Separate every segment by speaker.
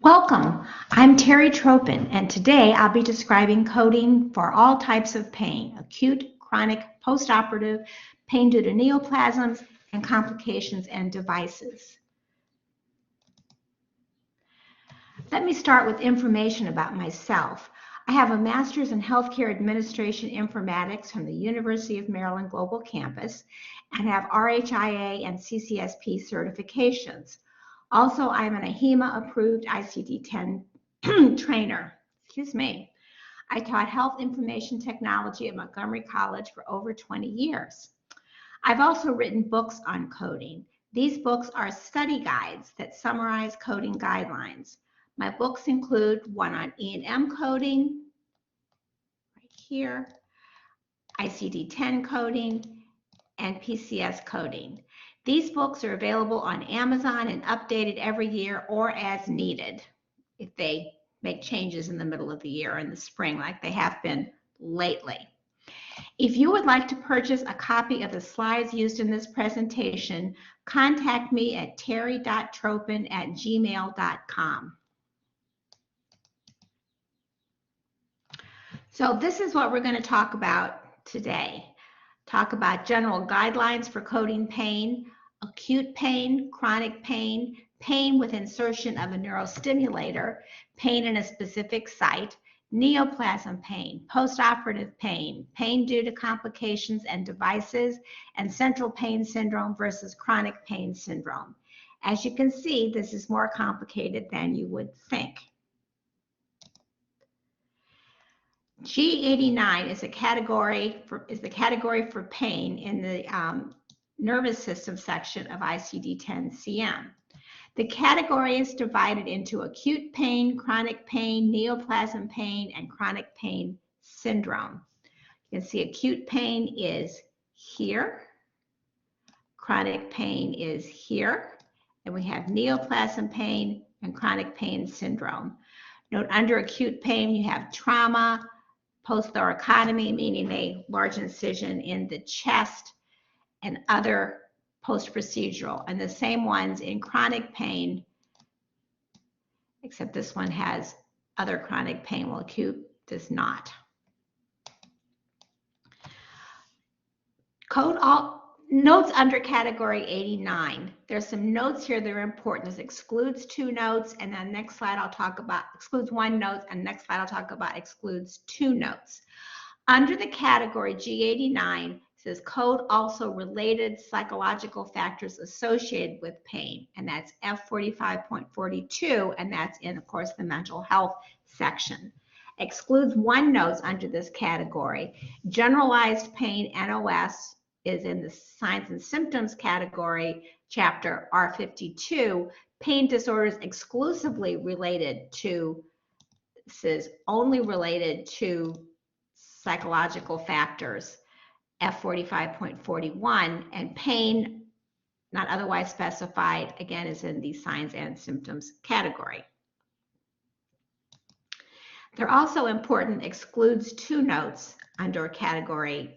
Speaker 1: Welcome, I'm Terry Tropin, and today I'll be describing coding for all types of pain: acute, chronic, postoperative, pain due to neoplasms, and complications and devices. Let me start with information about myself. I have a master's in healthcare administration informatics from the University of Maryland Global Campus and have RHIA and CCSP certifications. Also, I'm an AHIMA-approved ICD-10 trainer. I taught health information technology at Montgomery College for over 20 years. I've also written books on coding. These books are study guides that summarize coding guidelines. My books include one on E&M coding, right here, ICD-10 coding, and PCS coding. These books are available on Amazon and updated every year or as needed if they make changes in the middle of the year or in the spring like they have been lately. If you would like to purchase a copy of the slides used in this presentation, contact me at terry.tropin@gmail.com. So this is what we're going to talk about today. Talk about general guidelines for coding pain, acute pain, chronic pain, pain with insertion of a neurostimulator, pain in a specific site, neoplasm pain, postoperative pain, pain due to complications and devices, and central pain syndrome versus chronic pain syndrome. As you can see, this is more complicated than you would think. G89 is the category for pain in the nervous system section of ICD-10-CM. The category is divided into acute pain, chronic pain, neoplasm pain, and chronic pain syndrome. You can see acute pain is here, chronic pain is here, and we have neoplasm pain and chronic pain syndrome. Note under acute pain you have trauma, post-thoracotomy, meaning a large incision in the chest, and other post-procedural, and the same ones in chronic pain, except this one has other chronic pain, while acute does not. Code all notes under category 89. There's some notes here that are important. This excludes 2 notes, and then next slide I'll talk about excludes 1 note, and next slide I'll talk about excludes 2 notes. Under the category G89 says code also related psychological factors associated with pain, and that's F45.42, and that's in, of course, the mental health section. Excludes 1 notes under this category. Generalized pain, NOS, is in the signs and symptoms category, chapter R52. Pain disorders exclusively related to, this is only related to psychological factors, F45.41, and pain not otherwise specified, again, is in the signs and symptoms category. They're also important excludes 2 notes under category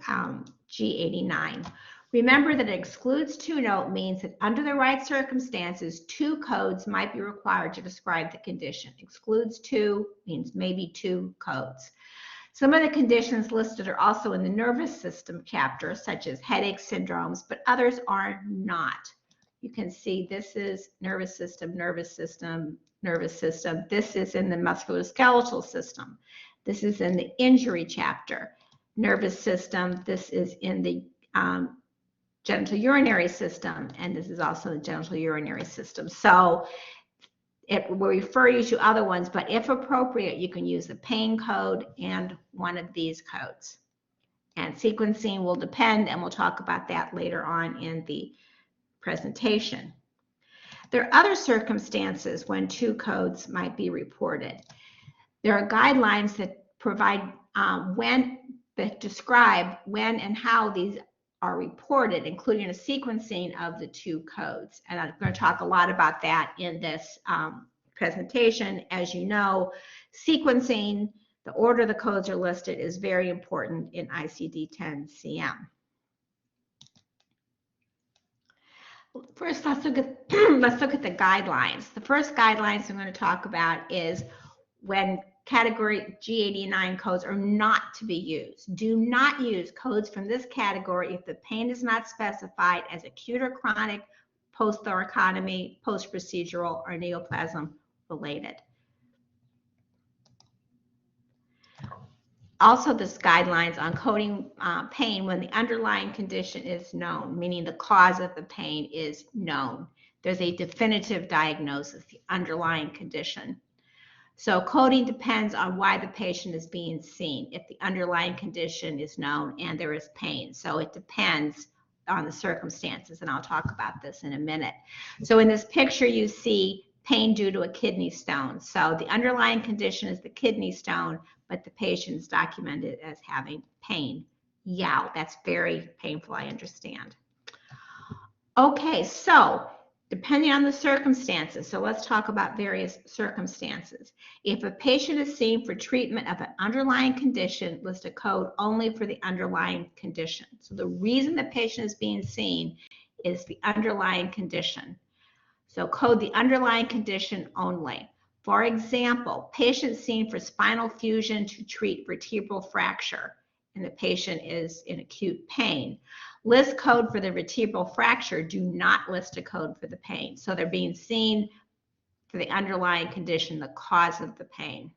Speaker 1: G89. Remember that it excludes 2 note means that under the right circumstances, 2 codes might be required to describe the condition. Excludes 2 means maybe 2 codes. Some of the conditions listed are also in the nervous system chapter, such as headache syndromes, but others are not. You can see this is nervous system, nervous system, nervous system. This is in the musculoskeletal system. This is in the injury chapter. Nervous system, this is in the genital urinary system, and this is also the genital urinary system. So it will refer you to other ones, but if appropriate, you can use the pain code and one of these codes. And sequencing will depend, and we'll talk about that later on in the presentation. There are other circumstances when 2 codes might be reported. There are guidelines that provide that describe when and how these are reported, including a sequencing of the 2 codes. And I'm going to talk a lot about that in this presentation. As you know, sequencing, the order the codes are listed, is very important in ICD-10-CM. First, let's look at let's look at the guidelines. The first guidelines I'm going to talk about is when category G89 codes are not to be used. Do not use codes from this category if the pain is not specified as acute or chronic, post-thoracotomy, post-procedural, or neoplasm related. Also, this guidelines on coding pain when the underlying condition is known, meaning the cause of the pain is known. There's a definitive diagnosis, the underlying condition. So coding depends on why the patient is being seen, if the underlying condition is known and there is pain. So it depends on the circumstances, and I'll talk about this in a minute. So in this picture, you see pain due to a kidney stone. So the underlying condition is the kidney stone, but the patient is documented as having pain. Yeah, that's very painful, I understand. Okay, so depending on the circumstances, so let's talk about various circumstances. If a patient is seen for treatment of an underlying condition, list a code only for the underlying condition. So the reason the patient is being seen is the underlying condition. So code the underlying condition only. For example, patient seen for spinal fusion to treat vertebral fracture, and the patient is in acute pain. List code for the vertebral fracture, do not list a code for the pain. So they're being seen for the underlying condition, the cause of the pain.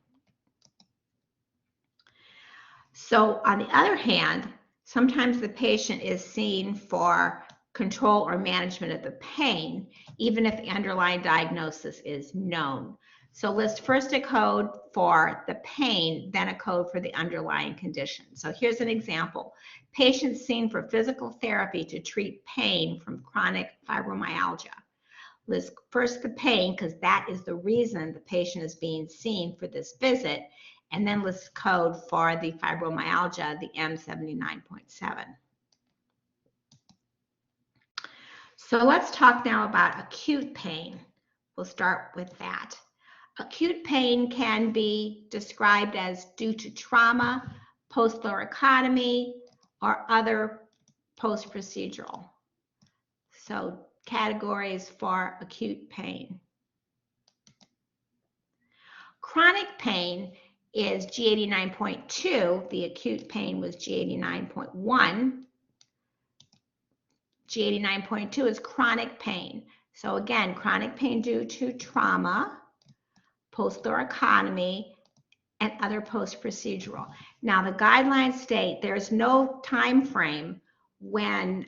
Speaker 1: So on the other hand, sometimes the patient is seen for control or management of the pain, even if the underlying diagnosis is known. So list first a code for the pain, then a code for the underlying condition. So here's an example. Patient seen for physical therapy to treat pain from chronic fibromyalgia. List first the pain, because that is the reason the patient is being seen for this visit, and then list code for the fibromyalgia, the M79.7. So let's talk now about acute pain. We'll start with that. Acute pain can be described as due to trauma, post-thoracotomy, or other post-procedural. So categories for acute pain. Chronic pain is G89.2. The acute pain was G89.1. G89.2 is chronic pain. So again, chronic pain due to trauma, post-thoracotomy, and other post-procedural. Now, the guidelines state there's no time frame when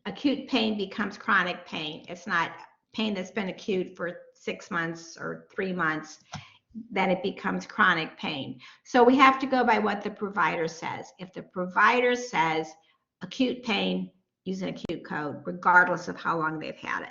Speaker 1: acute pain becomes chronic pain. It's not pain that's been acute for 6 months or 3 months, then it becomes chronic pain. So we have to go by what the provider says. If the provider says acute pain, use an acute code, regardless of how long they've had it.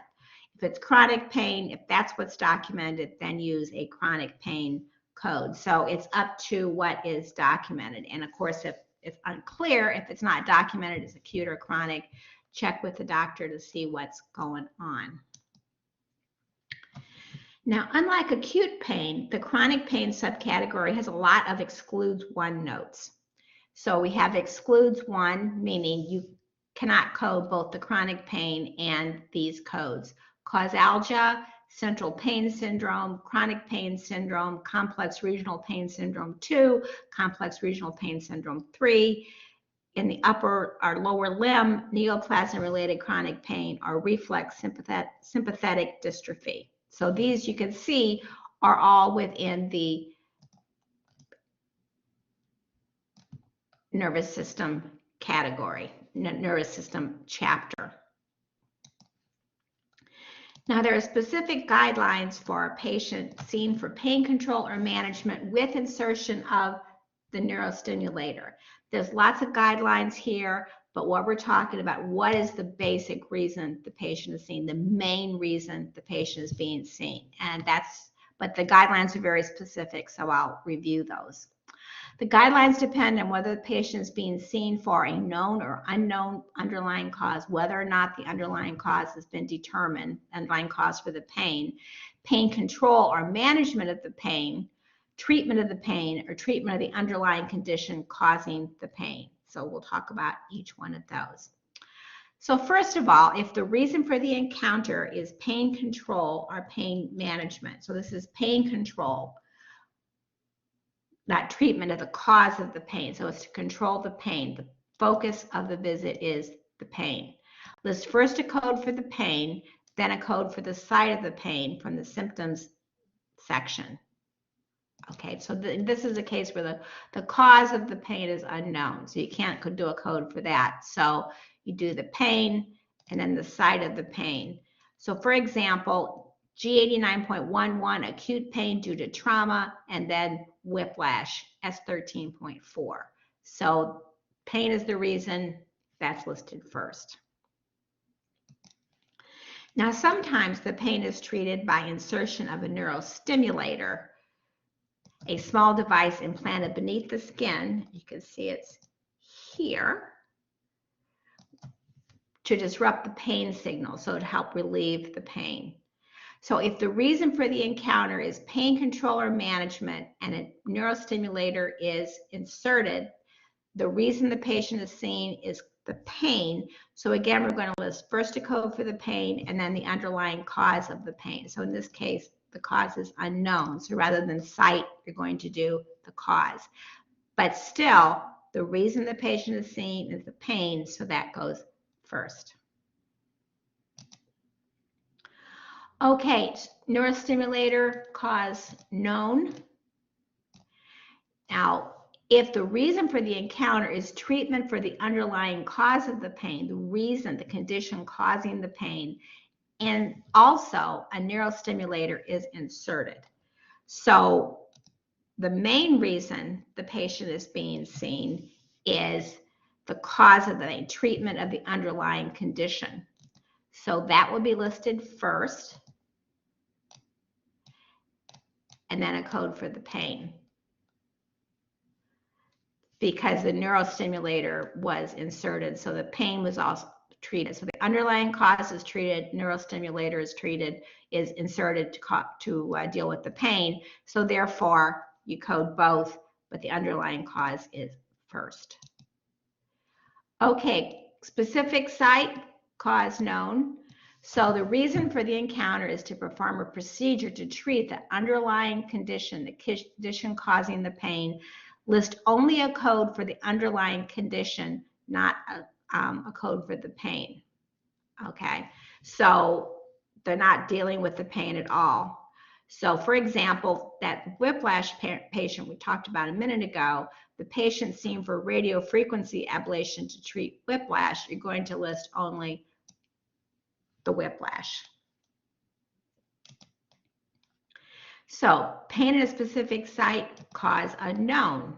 Speaker 1: If it's chronic pain, if that's what's documented, then use a chronic pain code. So it's up to what is documented. And of course, if it's unclear, if it's not documented as acute or chronic, check with the doctor to see what's going on. Now, unlike acute pain, the chronic pain subcategory has a lot of excludes one notes. So we have excludes one, meaning you cannot code both the chronic pain and these codes. Causalgia, central pain syndrome, chronic pain syndrome, complex regional pain syndrome 2, complex regional pain syndrome 3. In the upper or lower limb, neoplasm-related chronic pain or reflex sympathetic dystrophy. So these you can see are all within the nervous system category, nervous system chapter. Now, there are specific guidelines for a patient seen for pain control or management with insertion of the neurostimulator. There's lots of guidelines here, but what we're talking about, what is the basic reason the patient is seen, the main reason the patient is being seen. And but the guidelines are very specific, so I'll review those. The guidelines depend on whether the patient is being seen for a known or unknown underlying cause, whether or not the underlying cause has been determined, underlying cause for the pain control or management of the pain, treatment of the pain, or treatment of the underlying condition causing the pain. So we'll talk about each one of those. So first of all, if the reason for the encounter is pain control or pain management, so this is pain control, not treatment of the cause of the pain. So it's to control the pain. The focus of the visit is the pain. List first a code for the pain, then a code for the site of the pain from the symptoms section. Okay, so this is a case where the cause of the pain is unknown. So you can't do a code for that. So you do the pain and then the site of the pain. So for example, G89.11, acute pain due to trauma, and then whiplash, S13.4. So pain is the reason, that's listed first. Now, sometimes the pain is treated by insertion of a neurostimulator, a small device implanted beneath the skin. You can see it's here, to disrupt the pain signal, so to help relieve the pain. So if the reason for the encounter is pain control or management and a neurostimulator is inserted, the reason the patient is seen is the pain. So again, we're going to list first a code for the pain and then the underlying cause of the pain. So in this case, the cause is unknown. So rather than cite, you're going to do the cause. But still, the reason the patient is seen is the pain, so that goes first. Okay, neurostimulator, cause known. Now, if the reason for the encounter is treatment for the underlying cause of the pain, the reason, the condition causing the pain, and also a neurostimulator is inserted. So the main reason the patient is being seen is the cause of the pain, treatment of the underlying condition. So that will be listed first, and then a code for the pain, because the neurostimulator was inserted, so the pain was also treated. So the underlying cause is treated, neurostimulator is inserted to deal with the pain. So therefore, you code both, but the underlying cause is first. Okay, specific site, cause known. So the reason for the encounter is to perform a procedure to treat the underlying condition, the condition causing the pain. List only a code for the underlying condition, not a code for the pain. Okay, so they're not dealing with the pain at all. So for example, that whiplash patient we talked about a minute ago, the patient seen for radiofrequency ablation to treat whiplash, you're going to list only the whiplash. So pain in a specific site, cause unknown.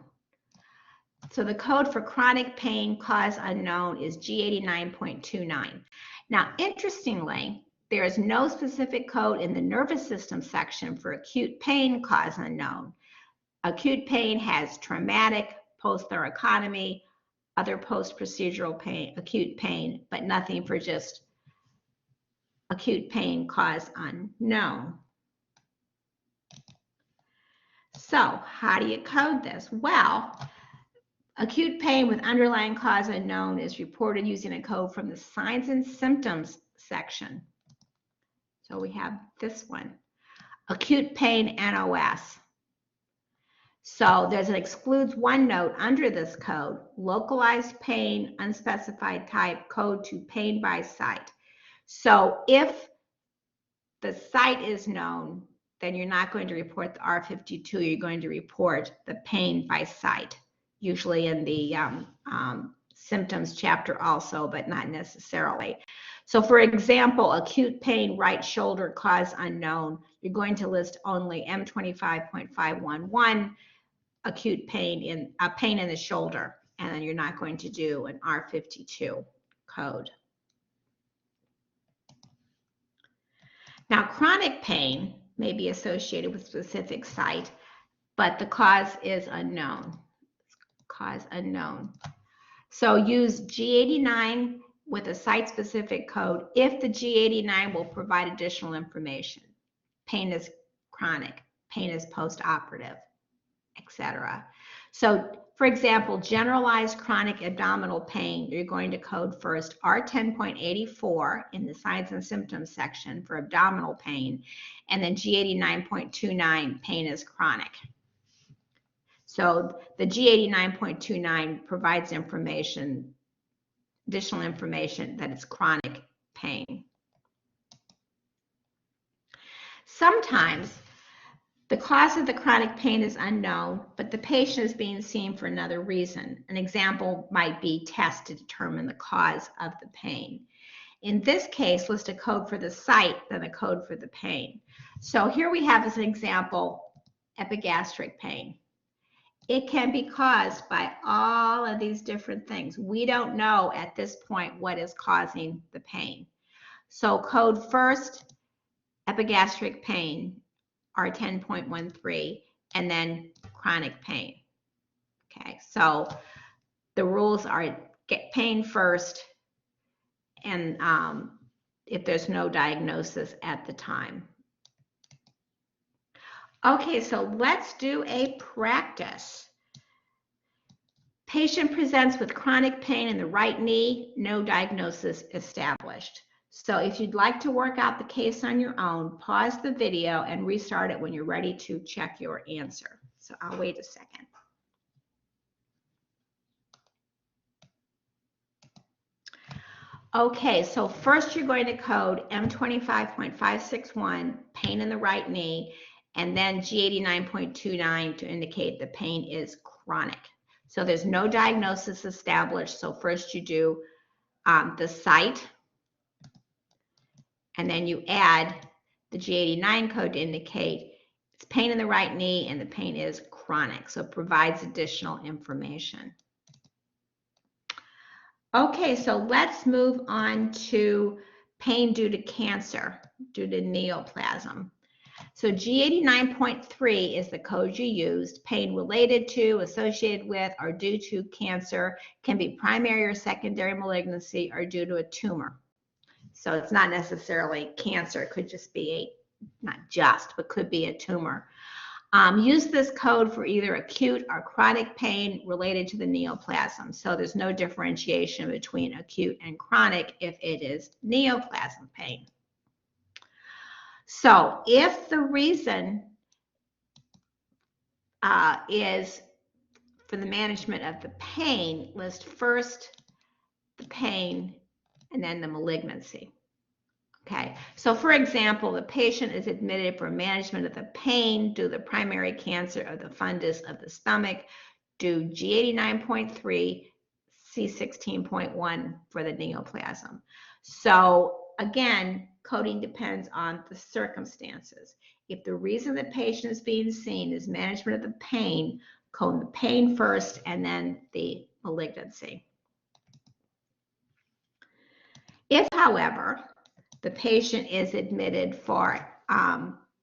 Speaker 1: So the code for chronic pain, cause unknown, is G89.29. Now, interestingly, there is no specific code in the nervous system section for acute pain, cause unknown. Acute pain has traumatic, post-thoracotomy, other post-procedural pain, acute pain, but nothing for just acute pain, cause unknown. So how do you code this? Well, acute pain with underlying cause unknown is reported using a code from the signs and symptoms section. So we have this one, acute pain NOS. So there's an excludes one note under this code, localized pain, unspecified type, code to pain by site. So if the site is known, then you're not going to report the R52, you're going to report the pain by site, usually in the symptoms chapter also, but not necessarily. So for example, acute pain, right shoulder, cause unknown, you're going to list only M25.511, acute pain in the shoulder, and then you're not going to do an R52 code. Now, chronic pain may be associated with specific site, but the cause is unknown. Cause unknown. So use G89 with a site-specific code if the G89 will provide additional information. Pain is chronic, pain is post-operative, etc. So, for example, generalized chronic abdominal pain, you're going to code first R10.84 in the signs and symptoms section for abdominal pain, and then G89.29, pain is chronic. So the G89.29 provides information, additional information that it's chronic pain. Sometimes the cause of the chronic pain is unknown, but the patient is being seen for another reason. An example might be tests to determine the cause of the pain. In this case, list a code for the site, then a code for the pain. So here we have as an example, epigastric pain. It can be caused by all of these different things. We don't know at this point what is causing the pain. So code first, epigastric pain, R10.13, and then chronic pain. Okay, so the rules are get pain first, and if there's no diagnosis at the time. Okay, so let's do a practice. Patient presents with chronic pain in the right knee, no diagnosis established. So if you'd like to work out the case on your own, pause the video and restart it when you're ready to check your answer. So I'll wait a second. Okay, so first you're going to code M25.561, pain in the right knee, and then G89.29 to indicate the pain is chronic. So there's no diagnosis established. So first you do the site, and then you add the G89 code to indicate it's pain in the right knee and the pain is chronic. So it provides additional information. Okay, so let's move on to pain due to cancer, due to neoplasm. So G89.3 is the code you used. Pain related to, associated with, or due to cancer, can be primary or secondary malignancy or due to a tumor. So it's not necessarily cancer. It could just be not just, but could be a tumor. Use this code for either acute or chronic pain related to the neoplasm. So there's no differentiation between acute and chronic if it is neoplasm pain. So if the reason is for the management of the pain, list first the pain and then the malignancy. Okay, so for example, the patient is admitted for management of the pain due to the primary cancer of the fundus of the stomach, do G89.3, C16.1 for the neoplasm. So again, coding depends on the circumstances. If the reason the patient is being seen is management of the pain, code the pain first and then the malignancy. If, however, the patient is admitted for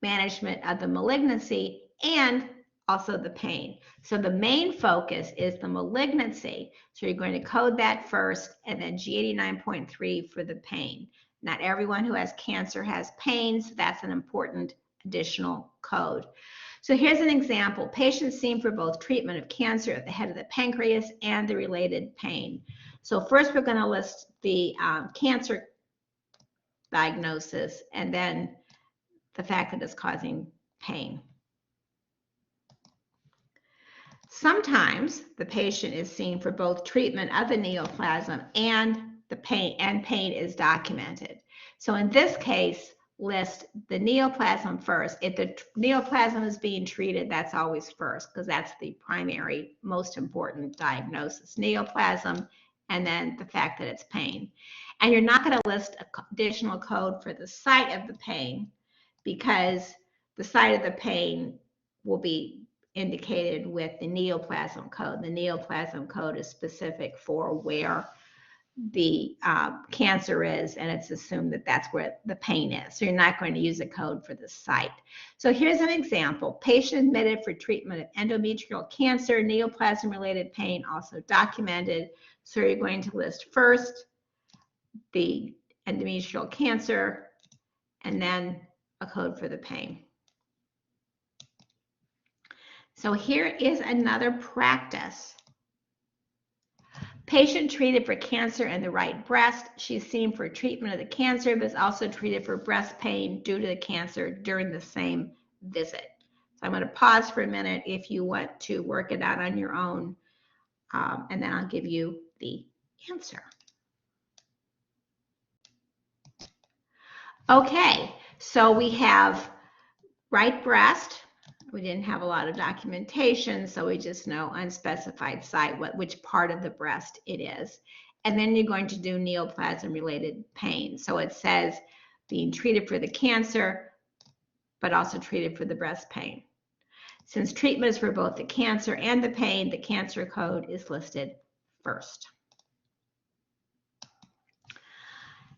Speaker 1: management of the malignancy and also the pain. So the main focus is the malignancy. So you're going to code that first and then G89.3 for the pain. Not everyone who has cancer has pain, so that's an important additional code. So here's an example. Patients seen for both treatment of cancer at the head of the pancreas and the related pain. So first we're going to list the cancer diagnosis and then the fact that it's causing pain. Sometimes the patient is seen for both treatment of the neoplasm and the pain is documented. So in this case, list the neoplasm first. If the neoplasm is being treated, that's always first because that's the primary, most important diagnosis. Neoplasm and then the fact that it's pain. And you're not going to list an additional code for the site of the pain because the site of the pain will be indicated with the neoplasm code. The neoplasm code is specific for where the cancer is, and it's assumed that that's where the pain is. So you're not going to use a code for the site. So here's an example. Patient admitted for treatment of endometrial cancer, neoplasm-related pain also documented. So you're going to list first the endometrial cancer and then a code for the pain. So here is another practice. Patient treated for cancer in the right breast. She's seen for treatment of the cancer, but is also treated for breast pain due to the cancer during the same visit. So I'm going to pause for a minute if you want to work it out on your own, and then I'll give you the answer. Okay, so we have right breast. We didn't have a lot of documentation, so we just know unspecified site, which part of the breast it is. And then you're going to do neoplasm-related pain. So it says being treated for the cancer, but also treated for the breast pain. Since treatment is for both the cancer and the pain, the cancer code is listed first.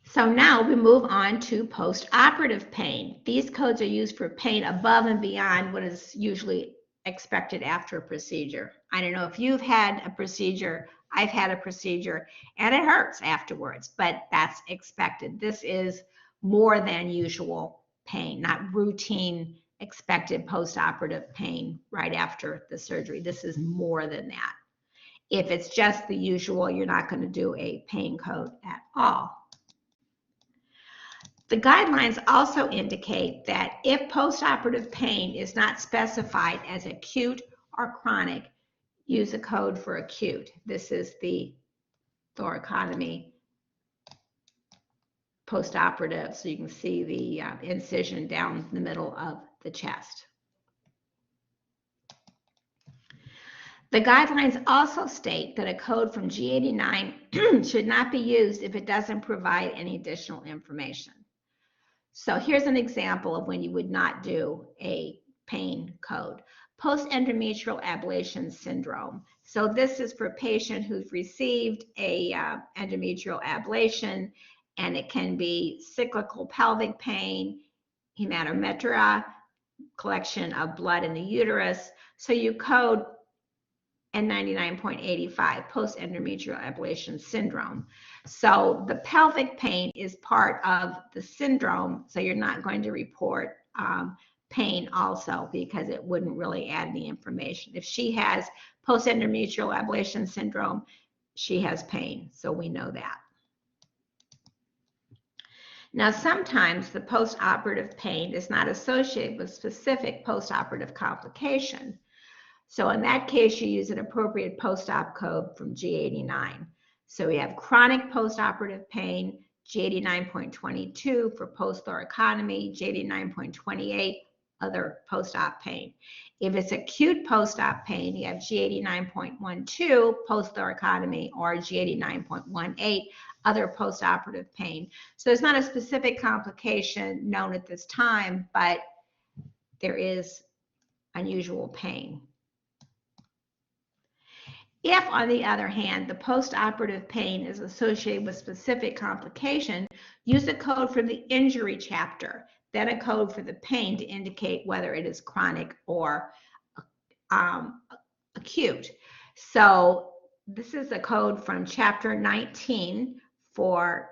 Speaker 1: So now we move on to postoperative pain. These codes are used for pain above and beyond what is usually expected after a procedure. I don't know if you've had a procedure, I've had a procedure, and it hurts afterwards, but that's expected. This is more than usual pain, not routine expected postoperative pain right after the surgery. This is more than that. If it's just the usual, you're not going to do a pain code at all. The guidelines also indicate that if postoperative pain is not specified as acute or chronic, use a code for acute. This is the thoracotomy postoperative, so you can see the incision down the middle of the chest. The guidelines also state that a code from G89 should not be used if it doesn't provide any additional information. So here's an example of when you would not do a pain code. Post-endometrial ablation syndrome. So this is for a patient who's received a endometrial ablation, and it can be cyclical pelvic pain, hematometra, collection of blood in the uterus. So you code N99.85, post-endometrial ablation syndrome. So the pelvic pain is part of the syndrome, so you're not going to report pain also because it wouldn't really add any information. If she has post-endometrial ablation syndrome, she has pain, so we know that. Now, sometimes the post-operative pain is not associated with specific post-operative complication. So in that case, you use an appropriate post-op code from G89. So we have chronic post-operative pain, G89.22 for post-thoracotomy, G89.28 other post-op pain. If it's acute post-op pain, you have G89.12 post-thoracotomy or G89.18 other post-operative pain. So there's not a specific complication known at this time, but there is unusual pain. If, on the other hand, the postoperative pain is associated with specific complication, use a code from the injury chapter, then a code for the pain to indicate whether it is chronic or acute. So this is a code from chapter 19 for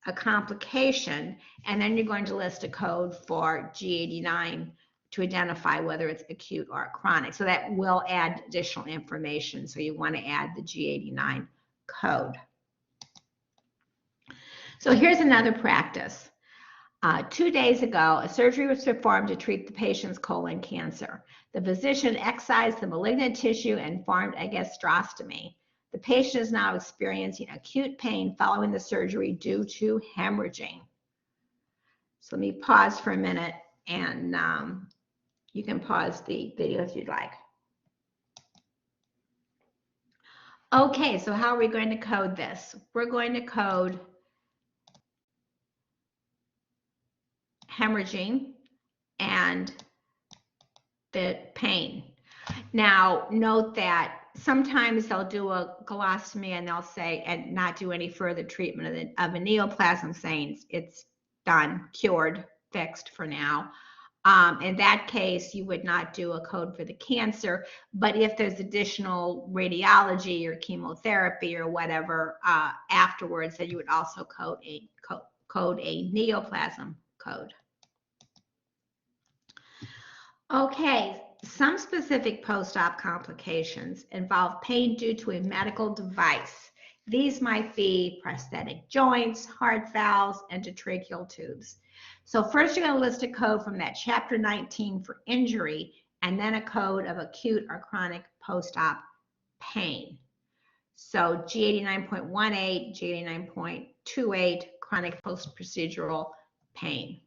Speaker 1: a complication, and then you're going to list a code for G89 to identify whether it's acute or chronic. So that will add additional information. So you want to add the G89 code. So here's another practice. 2 days ago, a surgery was performed to treat the patient's colon cancer. The physician excised the malignant tissue and formed a gastrostomy. The patient is now experiencing acute pain following the surgery due to hemorrhaging. So let me pause for a minute, and you can pause the video if you'd like. Okay, so how are we going to code this? We're going to code hemorrhaging and the pain. Now, note that sometimes they'll do a colostomy and they'll say, and not do any further treatment of a neoplasm, saying it's done, cured, fixed for now. In that case, you would not do a code for the cancer, but if there's additional radiology or chemotherapy or whatever afterwards, then you would also code a neoplasm code. Okay, some specific post-op complications involve pain due to a medical device. These might be prosthetic joints, heart valves, endotracheal tubes. So first you're going to list a code from that chapter 19 for injury, and then a code of acute or chronic post-op pain. So G89.18, G89.28, chronic post-procedural pain.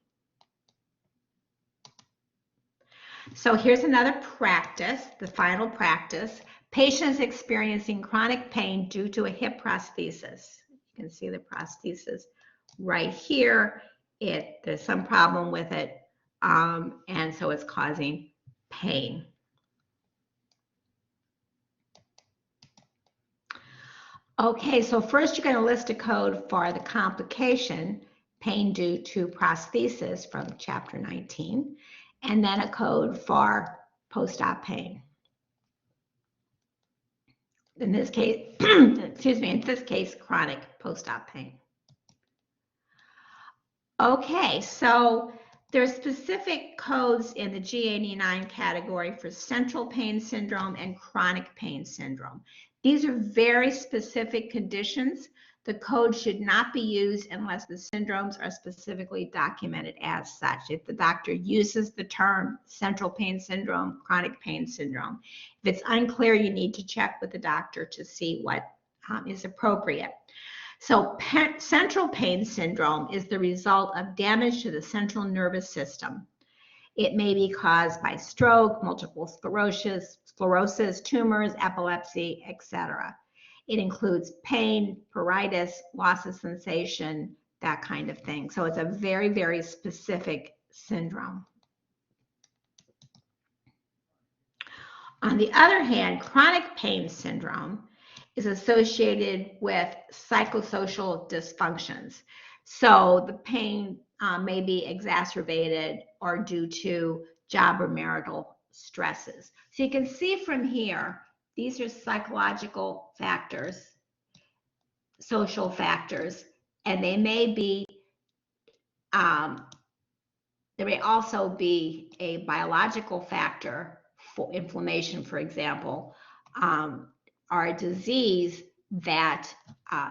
Speaker 1: So here's another practice, the final practice. Patients experiencing chronic pain due to a hip prosthesis. You can see the prosthesis right here. There's some problem with it, and so it's causing pain. Okay, so first you're going to list a code for the complication, pain due to prosthesis from chapter 19, and then a code for post-op pain. In this case, in this case, chronic post-op pain. Okay, so there's specific codes in the G89 category for central pain syndrome and chronic pain syndrome. These are very specific conditions. The code should not be used unless the syndromes are specifically documented as such. If the doctor uses the term central pain syndrome, chronic pain syndrome, if it's unclear, you need to check with the doctor to see what is appropriate. So central pain syndrome is the result of damage to the central nervous system. It may be caused by stroke, multiple sclerosis, tumors, epilepsy, etc. It includes pain, pruritus, loss of sensation, that kind of thing. So it's a very, very specific syndrome. On the other hand, chronic pain syndrome is associated with psychosocial dysfunctions. So the pain may be exacerbated or due to job or marital stresses. So you can see from here, these are psychological factors, social factors, and they may be, there may also be a biological factor for inflammation, for example, or a disease that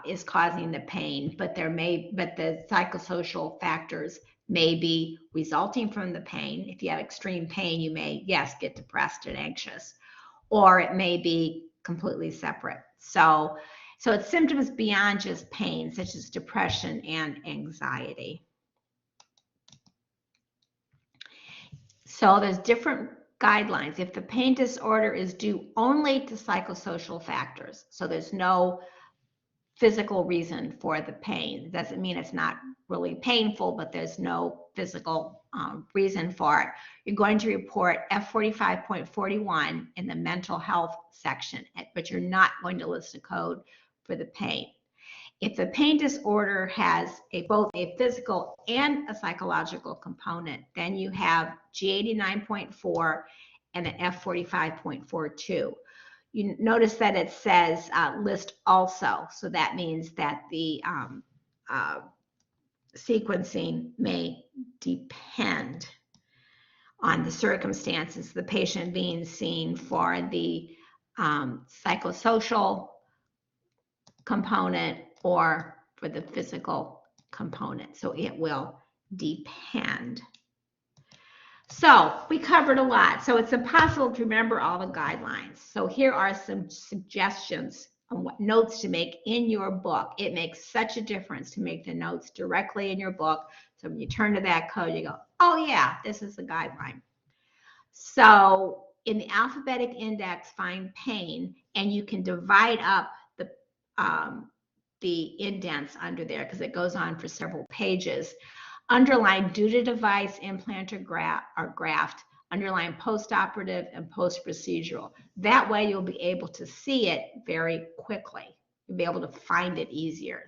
Speaker 1: is causing the pain, but the psychosocial factors may be resulting from the pain. If you have extreme pain, you may, yes, get depressed and anxious, or it may be completely separate. So it's symptoms beyond just pain, such as depression and anxiety. So there's different guidelines. If the pain disorder is due only to psychosocial factors, so there's no physical reason for the pain, it doesn't mean it's not really painful, but there's no physical reason for it, you're going to report F45.41 in the mental health section, but you're not going to list a code for the pain. If the pain disorder has both a physical and a psychological component, then you have G89.4 and an F45.42. You notice that it says list also, so that means that the sequencing may depend on the circumstances, the patient being seen for the psychosocial component or for the physical component. So it will depend. So we covered a lot. So it's impossible to remember all the guidelines. So here are some suggestions on what notes to make in your book. It makes such a difference to make the notes directly in your book. So when you turn to that code, you go, oh yeah, this is the guideline. So in the alphabetic index, find pain, and you can divide up the indents under there because it goes on for several pages. Underline due to device, implant, or graft. Underline postoperative and post-procedural. That way you'll be able to see it very quickly. You'll be able to find it easier.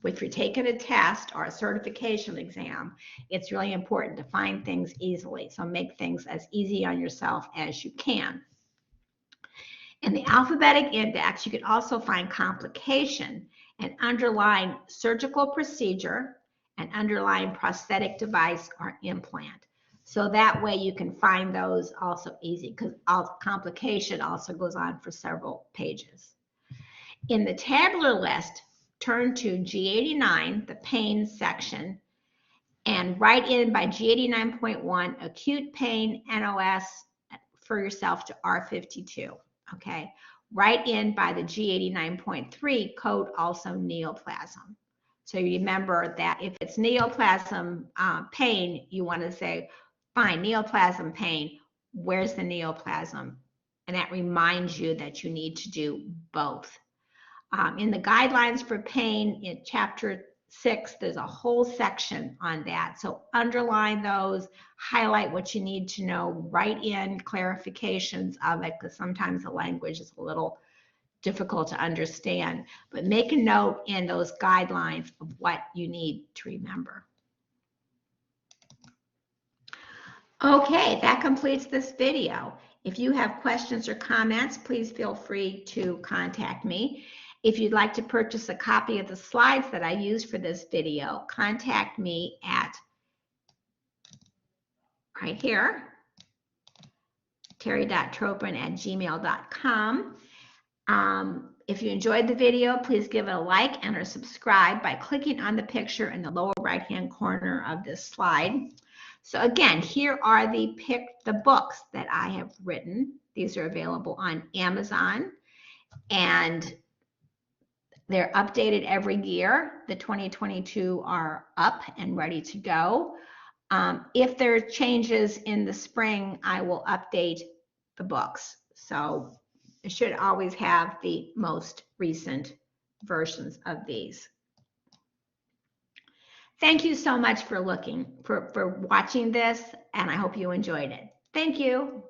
Speaker 1: If you're taking a test or a certification exam, it's really important to find things easily. So make things as easy on yourself as you can. In the alphabetic index, you can also find complication and underline surgical procedure and underline prosthetic device or implant. So that way you can find those also easy, because all complication also goes on for several pages. In the tabular list, turn to G89, the pain section, and write in by G89.1 acute pain NOS for yourself to R52. Okay. Write in by the G89.3 code also neoplasm. So you remember that if it's neoplasm pain, you want to say, fine, neoplasm pain, where's the neoplasm? And that reminds you that you need to do both. In the guidelines for pain in chapter 6, there's a whole section on that. So underline those, highlight what you need to know, write in clarifications of it, because sometimes the language is a little difficult to understand, but make a note in those guidelines of what you need to remember. Okay, that completes this video. If you have questions or comments, please feel free to contact me. If you'd like to purchase a copy of the slides that I used for this video, contact me at right here, terry.tropin@gmail.com. If you enjoyed the video, please give it a like and or subscribe by clicking on the picture in the lower right-hand corner of this slide. So again, here are the books that I have written. These are available on Amazon, and they're updated every year. The 2022 are up and ready to go. If there are changes in the spring, I will update the books. So it should always have the most recent versions of these. Thank you so much for watching this, and I hope you enjoyed it. Thank you.